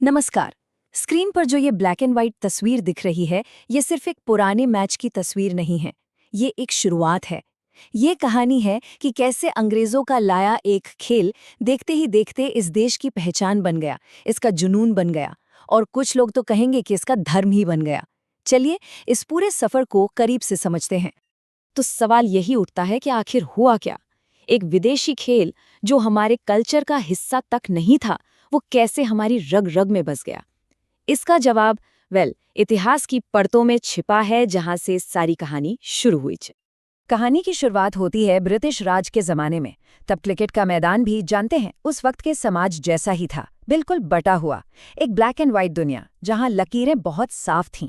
नमस्कार। स्क्रीन पर जो ये ब्लैक एंड व्हाइट तस्वीर दिख रही है, ये सिर्फ एक पुराने मैच की तस्वीर नहीं है। ये एक शुरुआत है। ये कहानी है कि कैसे अंग्रेजों का लाया एक खेल देखते ही देखते इस देश की पहचान बन गया, इसका जुनून बन गया, और कुछ लोग तो कहेंगे कि इसका धर्म ही बन गया। चलिए इस पूरे सफर को करीब से समझते हैं। तो सवाल यही उठता है कि आखिर हुआ क्या? एक विदेशी खेल जो हमारे कल्चर का हिस्सा तक नहीं था, वो कैसे हमारी रग रग में बस गया? इसका जवाब इतिहास की परतों में छिपा है, जहां से सारी कहानी शुरू हुई। कहानी की शुरुआत होती है ब्रिटिश राज के जमाने में। तब क्रिकेट का मैदान भी, जानते हैं, उस वक्त के समाज जैसा ही था, बिल्कुल बटा हुआ। एक ब्लैक एंड व्हाइट दुनिया जहां लकीरें बहुत साफ थीं।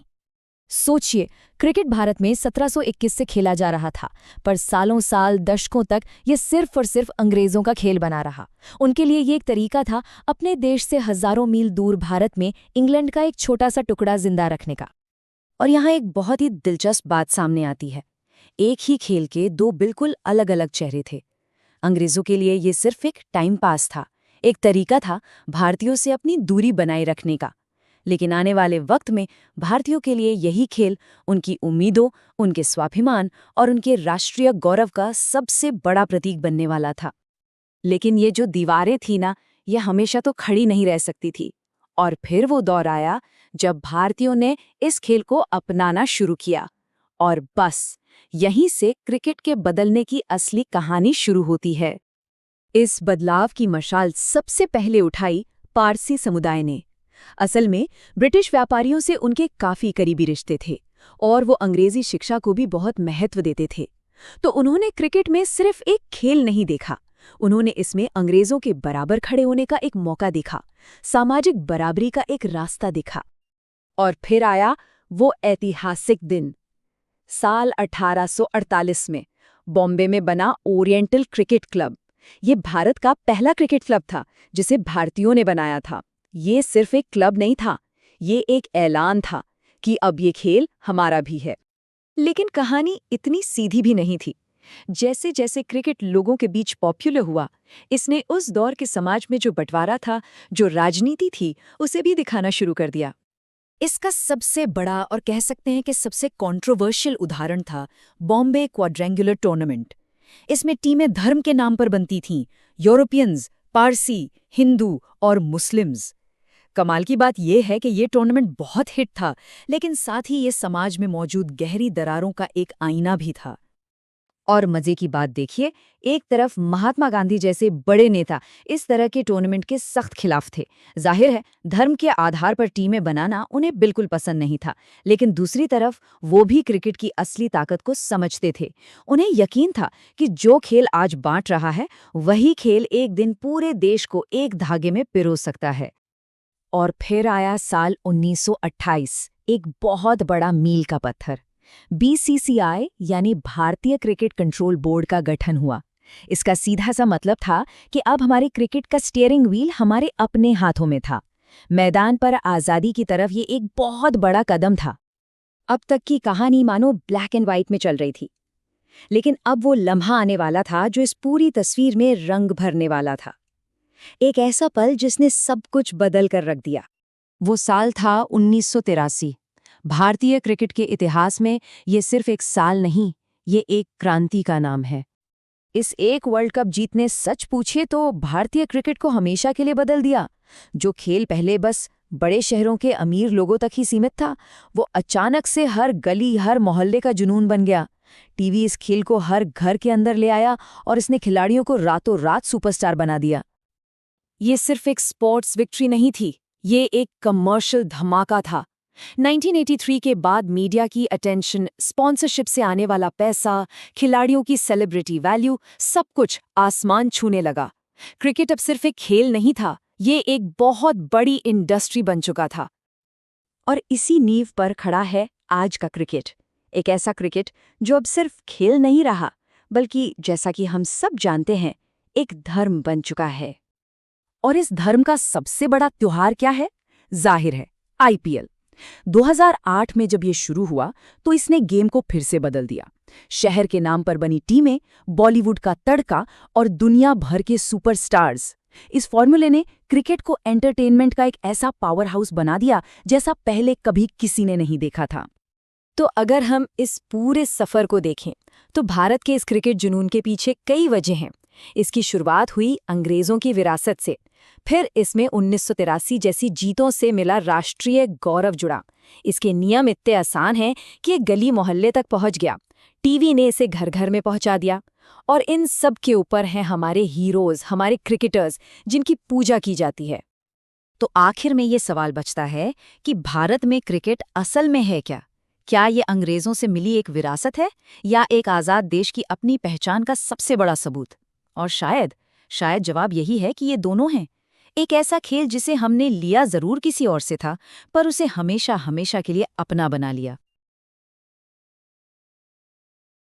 सोचिए, क्रिकेट भारत में 1721 से खेला जा रहा था, पर सालों साल, दशकों तक ये सिर्फ और सिर्फ अंग्रेजों का खेल बना रहा। उनके लिए ये एक तरीका था अपने देश से हजारों मील दूर भारत में इंग्लैंड का एक छोटा सा टुकड़ा जिंदा रखने का। और यहाँ एक बहुत ही दिलचस्प बात सामने आती है। एक ही खेल के दो बिल्कुल अलग अलग चेहरे थे। अंग्रेजों के लिए ये सिर्फ एक टाइम पास था, एक तरीका था भारतीयों से अपनी दूरी बनाए रखने का। लेकिन आने वाले वक्त में भारतीयों के लिए यही खेल उनकी उम्मीदों, उनके स्वाभिमान और उनके राष्ट्रीय गौरव का सबसे बड़ा प्रतीक बनने वाला था। लेकिन ये जो दीवारें थी ना, ये हमेशा तो खड़ी नहीं रह सकती थी। और फिर वो दौर आया जब भारतीयों ने इस खेल को अपनाना शुरू किया। और बस यहीं से क्रिकेट के बदलने की असली कहानी शुरू होती है। इस बदलाव की मशाल सबसे पहले उठाई पारसी समुदाय ने। असल में ब्रिटिश व्यापारियों से उनके काफी करीबी रिश्ते थे और वो अंग्रेजी शिक्षा को भी बहुत महत्व देते थे। तो उन्होंने क्रिकेट में सिर्फ एक खेल नहीं देखा, उन्होंने इसमें अंग्रेजों के बराबर खड़े होने का एक मौका देखा, सामाजिक बराबरी का एक रास्ता देखा। और फिर आया वो ऐतिहासिक दिन। साल 1848 में बॉम्बे में बना ओरिएंटल क्रिकेट क्लब। ये भारत का पहला क्रिकेट क्लब था जिसे भारतीयों ने बनाया था। ये सिर्फ एक क्लब नहीं था, ये एक ऐलान था कि अब ये खेल हमारा भी है। लेकिन कहानी इतनी सीधी भी नहीं थी। जैसे जैसे क्रिकेट लोगों के बीच पॉपुलर हुआ, इसने उस दौर के समाज में जो बंटवारा था, जो राजनीति थी, उसे भी दिखाना शुरू कर दिया। इसका सबसे बड़ा और कह सकते हैं कि सबसे कंट्रोवर्शियल उदाहरण था बॉम्बे क्वाड्रेंगुलर टूर्नामेंट। इसमें टीमें धर्म के नाम पर बनती थीं, यूरोपियंस, पारसी, हिंदू और मुस्लिम्स। कमाल की बात यह है कि ये टूर्नामेंट बहुत हिट था, लेकिन साथ ही ये समाज में मौजूद गहरी दरारों का एक आईना भी था। और मजे की बात देखिए, एक तरफ महात्मा गांधी जैसे बड़े नेता इस तरह के टूर्नामेंट के सख्त खिलाफ थे। जाहिर है, धर्म के आधार पर टीमें बनाना उन्हें बिल्कुल पसंद नहीं था। लेकिन दूसरी तरफ वो भी क्रिकेट की असली ताकत को समझते थे। उन्हें यकीन था कि जो खेल आज बांट रहा है, वही खेल एक दिन पूरे देश को एक धागे में पिरो सकता है। और फिर आया साल 1928, एक बहुत बड़ा मील का पत्थर। बीसीसीआई यानी भारतीय क्रिकेट कंट्रोल बोर्ड का गठन हुआ। इसका सीधा सा मतलब था कि अब हमारे क्रिकेट का स्टीयरिंग व्हील हमारे अपने हाथों में था। मैदान पर आज़ादी की तरफ ये एक बहुत बड़ा कदम था। अब तक की कहानी मानो ब्लैक एंड व्हाइट में चल रही थी, लेकिन अब वो लम्हा आने वाला था जो इस पूरी तस्वीर में रंग भरने वाला था। एक ऐसा पल जिसने सब कुछ बदल कर रख दिया। वो साल था 1983। भारतीय क्रिकेट के इतिहास में ये सिर्फ एक साल नहीं, ये एक क्रांति का नाम है। इस एक वर्ल्ड कप जीतने सच पूछे तो भारतीय क्रिकेट को हमेशा के लिए बदल दिया। जो खेल पहले बस बड़े शहरों के अमीर लोगों तक ही सीमित था, वो अचानक से हर गली, हर मोहल्ले का जुनून बन गया। टीवी इस खेल को हर घर के अंदर ले आया और इसने खिलाड़ियों को रातों रात सुपरस्टार बना दिया। ये सिर्फ एक स्पोर्ट्स विक्ट्री नहीं थी, ये एक कमर्शियल धमाका था। 1983 के बाद मीडिया की अटेंशन, स्पॉन्सरशिप से आने वाला पैसा, खिलाड़ियों की सेलिब्रिटी वैल्यू, सब कुछ आसमान छूने लगा। क्रिकेट अब सिर्फ एक खेल नहीं था, ये एक बहुत बड़ी इंडस्ट्री बन चुका था। और इसी नींव पर खड़ा है आज का क्रिकेट। एक ऐसा क्रिकेट जो अब सिर्फ खेल नहीं रहा, बल्कि जैसा कि हम सब जानते हैं, एक धर्म बन चुका है। और इस धर्म का सबसे बड़ा त्योहार क्या है? जाहिर है, आईपीएल। 2008 में जब ये शुरू हुआ तो इसने गेम को फिर से बदल दिया। शहर के नाम पर बनी टीमें, बॉलीवुड का तड़का और दुनिया भर के सुपरस्टार्स, इस फॉर्मूले ने क्रिकेट को एंटरटेनमेंट का एक ऐसा पावर हाउस बना दिया जैसा पहले कभी किसी ने नहीं देखा था। तो अगर हम इस पूरे सफर को देखें तो भारत के इस क्रिकेट जुनून के पीछे कई वजह हैं। इसकी शुरुआत हुई अंग्रेजों की विरासत से, फिर इसमें 1983 जैसी जीतों से मिला राष्ट्रीय गौरव जुड़ा। इसके नियम इतने आसान हैं कि ये गली मोहल्ले तक पहुंच गया, टीवी ने इसे घर घर में पहुंचा दिया। और इन सब के ऊपर हैं हमारे हीरोज, हमारे क्रिकेटर्स, जिनकी पूजा की जाती है। तो आखिर में ये सवाल बचता है कि भारत में क्रिकेट असल में है क्या? क्या ये अंग्रेजों से मिली एक विरासत है या एक आज़ाद देश की अपनी पहचान का सबसे बड़ा सबूत? और शायद जवाब यही है कि ये दोनों हैं। एक ऐसा खेल जिसे हमने लिया ज़रूर किसी और से था, पर उसे हमेशा हमेशा के लिए अपना बना लिया।